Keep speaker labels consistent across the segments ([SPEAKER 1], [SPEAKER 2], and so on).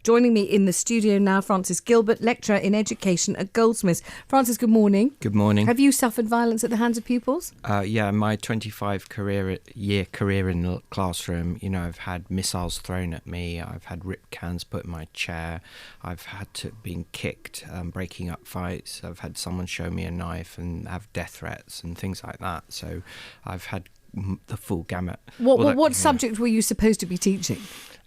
[SPEAKER 1] Joining me in the studio now, Francis Gilbert, lecturer in education at Goldsmiths. Francis, good morning.
[SPEAKER 2] Good morning.
[SPEAKER 1] Have you suffered violence at the hands of pupils?
[SPEAKER 2] Yeah, my 25-year career in the classroom, I've had missiles thrown at me, I've had rip cans put in my chair, I've had to been kicked, breaking up fights, I've had someone show me a knife and have death threats and things like that. So I've had the full gamut.
[SPEAKER 1] What subject were you supposed to be teaching?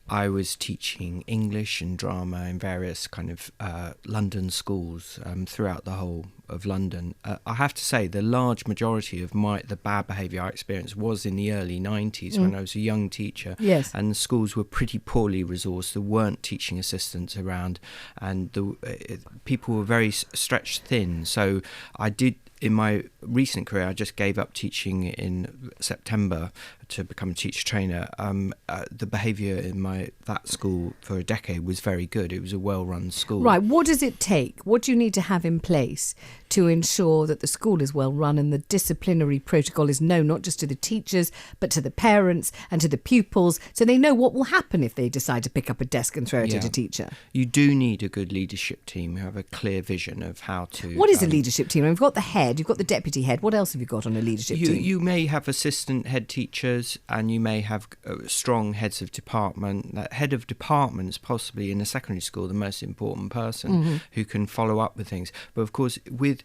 [SPEAKER 2] I was teaching English and drama in various kind of London schools throughout the whole of London. I have to say the large majority of the bad behaviour I experienced was in the early 90s when I was a young teacher.
[SPEAKER 1] Yes.
[SPEAKER 2] And the schools were pretty poorly resourced. There weren't teaching assistants around and people were very stretched thin. So I did, in my recent career, I just gave up teaching in September to become a teacher trainer. The behaviour in that school for a decade was very good. It was a well-run school.
[SPEAKER 1] Right. What does it take? What do you need to have in place to ensure that the school is well run and the disciplinary protocol is known not just to the teachers but to the parents and to the pupils, so they know what will happen if they decide to pick up a desk and throw it at a teacher?
[SPEAKER 2] You do need a good leadership team who have a clear vision of how to...
[SPEAKER 1] What is a leadership team? You've got the head, you've got the deputy head. What else have you got on a leadership team?
[SPEAKER 2] You may have assistant head teachers and you may have strong heads of department. That head of department is possibly in a secondary school the most important person who can follow up with things. But of course, with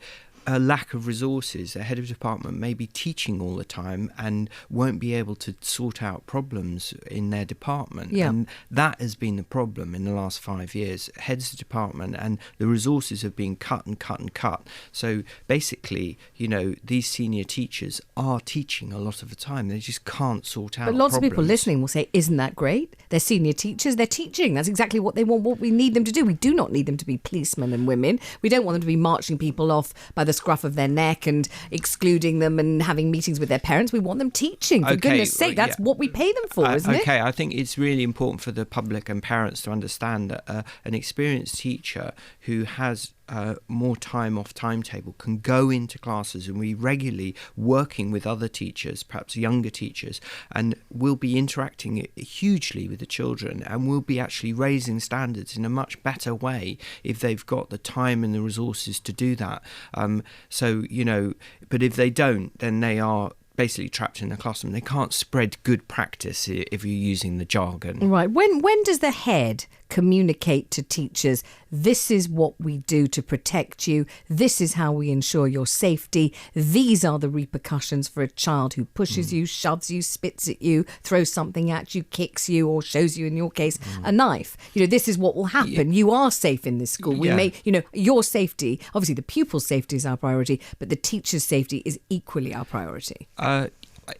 [SPEAKER 2] a lack of resources, a head of department may be teaching all the time and won't be able to sort out problems in their department.
[SPEAKER 1] Yeah.
[SPEAKER 2] And that has been the problem in the last 5 years. Heads of department and the resources have been cut and cut and cut. So basically, these senior teachers are teaching a lot of the time. They just can't sort out
[SPEAKER 1] But lots
[SPEAKER 2] problems.
[SPEAKER 1] of people listening will say, isn't that great? They're senior teachers, they're teaching. That's exactly what they want, what we need them to do. We do not need them to be policemen and women. We don't want them to be marching people off by the scruff of their neck and excluding them and having meetings with their parents. We want them teaching. For goodness sake, that's what we pay them for, isn't it?
[SPEAKER 2] Okay, I think it's really important for the public and parents to understand that an experienced teacher who has more time off timetable can go into classes and be regularly working with other teachers, perhaps younger teachers, and will be interacting hugely with the children and will be actually raising standards in a much better way if they've got the time and the resources to do that. But if they don't, then they are basically trapped in the classroom. They can't spread good practice if you're using the jargon.
[SPEAKER 1] Right. When does the head communicate to teachers, this is what we do to protect you, this is how we ensure your safety, these are the repercussions for a child who pushes you, shoves you, spits at you, throws something at you, kicks you, or shows you, in your case, a knife. This is what will happen. You are safe in this school. We may, your safety, obviously the pupil's safety is our priority, but the teacher's safety is equally our priority.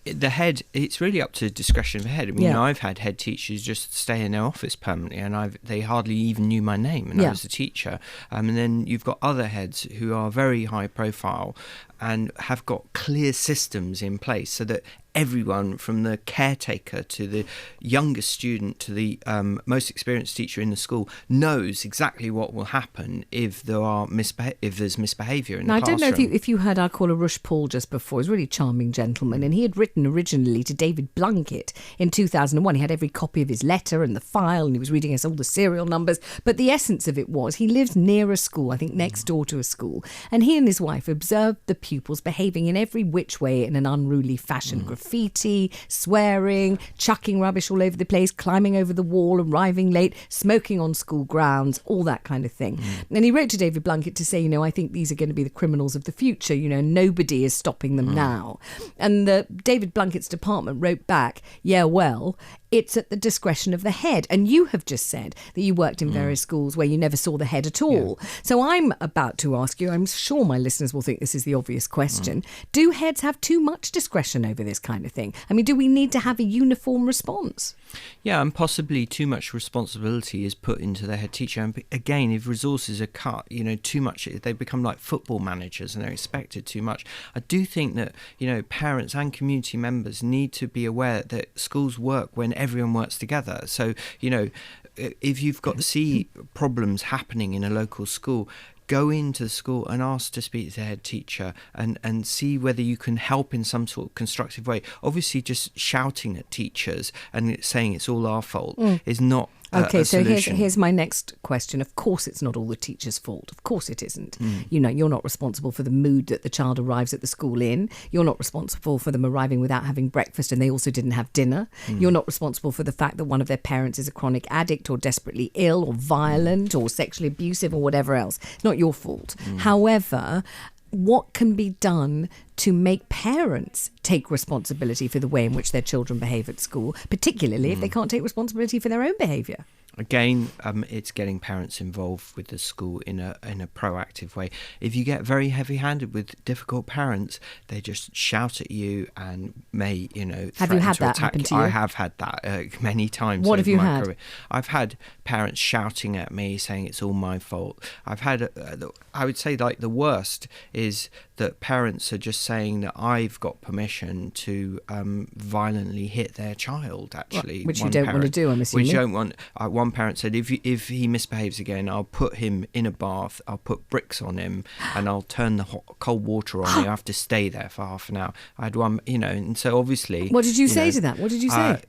[SPEAKER 2] The head, it's really up to discretion of the head. I mean, I've had head teachers just stay in their office permanently and they hardly even knew my name and I was a teacher. And then you've got other heads who are very high profile and have got clear systems in place so that everyone from the caretaker to the youngest student to the most experienced teacher in the school knows exactly what will happen if there's misbehaviour in the classroom.
[SPEAKER 1] I don't know if you heard our caller Rush Paul just before. He's a really charming gentleman, and he had written originally to David Blunkett in 2001. He had every copy of his letter and the file, and he was reading us all the serial numbers. But the essence of it was he lives near a school, I think next door to a school, and he and his wife observed the pupils behaving in every which way in an unruly fashion. Graffiti, swearing, chucking rubbish all over the place, climbing over the wall, arriving late, smoking on school grounds, all that kind of thing. And he wrote to David Blunkett to say, I think these are going to be the criminals of the future. Nobody is stopping them now. And David Blunkett's department wrote back, it's at the discretion of the head. And you have just said that you worked in various schools where you never saw the head at all. So I'm about to ask you, I'm sure my listeners will think this is the obvious question. Do heads have too much discretion over this kind of thing? I mean, do we need to have a uniform response?
[SPEAKER 2] Yeah, and possibly too much responsibility is put into the head teacher. And again, if resources are cut, too much, they become like football managers and they're expected too much. I do think that, parents and community members need to be aware that schools work when everyone works together. So, if you've got problems happening in a local school, go into the school and ask to speak to the head teacher and see whether you can help in some sort of constructive way. Obviously, just shouting at teachers and saying it's all our fault is not
[SPEAKER 1] Okay, so
[SPEAKER 2] solution.
[SPEAKER 1] here's my next question. Of course, it's not all the teacher's fault. Of course it isn't. You know, you're not responsible for the mood that the child arrives at the school in. You're not responsible for them arriving without having breakfast and they also didn't have dinner. You're not responsible for the fact that one of their parents is a chronic addict or desperately ill or violent or sexually abusive or whatever else. It's not your fault. However, what can be done to make parents take responsibility for the way in which their children behave at school, particularly if they can't take responsibility for their own behaviour?
[SPEAKER 2] Again, it's getting parents involved with the school in a proactive way. If you get very heavy-handed with difficult parents, they just shout at you and may,
[SPEAKER 1] Have you had
[SPEAKER 2] to
[SPEAKER 1] that
[SPEAKER 2] attack
[SPEAKER 1] happen to you?
[SPEAKER 2] I have had that many times.
[SPEAKER 1] What have you
[SPEAKER 2] over my
[SPEAKER 1] had?
[SPEAKER 2] career. I've had parents shouting at me, saying it's all my fault. I've had, I would say, like the worst is that parents are just saying that I've got permission to violently hit their child. Actually,
[SPEAKER 1] which you don't want to do, I'm assuming.
[SPEAKER 2] Which you don't want. One parent said, if he misbehaves again, I'll put him in a bath, I'll put bricks on him, and I'll turn the cold water on. You have to stay there for half an hour. I had one, and so obviously.
[SPEAKER 1] What did you say to that? What did you say?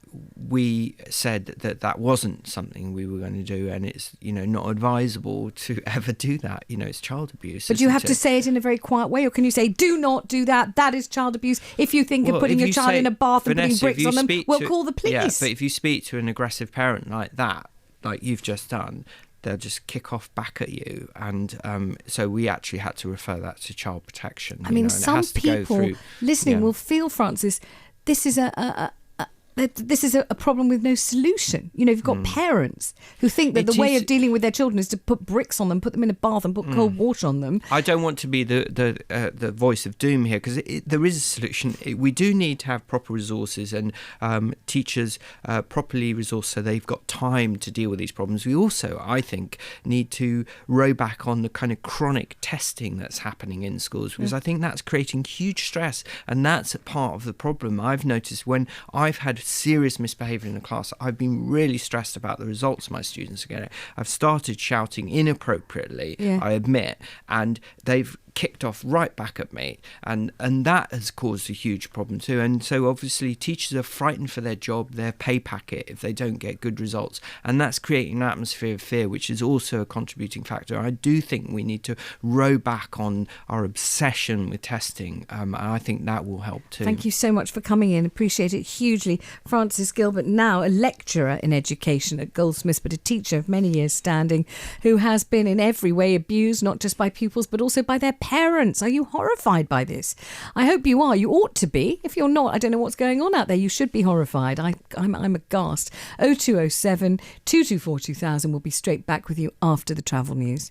[SPEAKER 2] We said that wasn't something we were going to do, and it's not advisable to ever do that. It's child abuse.
[SPEAKER 1] But you have to say it in a very quiet way, or can you say, do not do that? That is child abuse. If you think of putting your child in a bath and
[SPEAKER 2] Vanessa,
[SPEAKER 1] putting bricks on them, we'll call the police.
[SPEAKER 2] Yeah, but if you speak to an aggressive parent like that, like you've just done, they'll just kick off back at you. And so we actually had to refer that to child protection.
[SPEAKER 1] I mean, some people listening will feel, Francis, this is a problem with no solution. You've got parents who think that the way of dealing with their children is to put bricks on them, put them in a bath and put cold water on them.
[SPEAKER 2] I don't want to be the voice of doom here, because there is a solution. We do need to have proper resources and teachers properly resourced so they've got time to deal with these problems. We also, I think, need to row back on the kind of chronic testing that's happening in schools, because I think that's creating huge stress, and that's a part of the problem. I've noticed when I've had serious misbehaviour in a class, I've been really stressed about the results my students are getting. I've started shouting inappropriately, I admit, and they've kicked off right back at me, and that has caused a huge problem too. And so obviously teachers are frightened for their job, their pay packet, if they don't get good results, and that's creating an atmosphere of fear, which is also a contributing factor. I do think we need to row back on our obsession with testing, and I think that will help too.
[SPEAKER 1] Thank you so much for coming in, appreciate it hugely. Francis Gilbert, now a lecturer in education at Goldsmiths, but a teacher of many years standing, who has been in every way abused, not just by pupils but also by their parents. Are you horrified by this? I hope you are. You ought to be. If you're not, I don't know what's going on out there. You should be horrified. I'm aghast. 0207 224 2000. We'll be straight back with you after the travel news.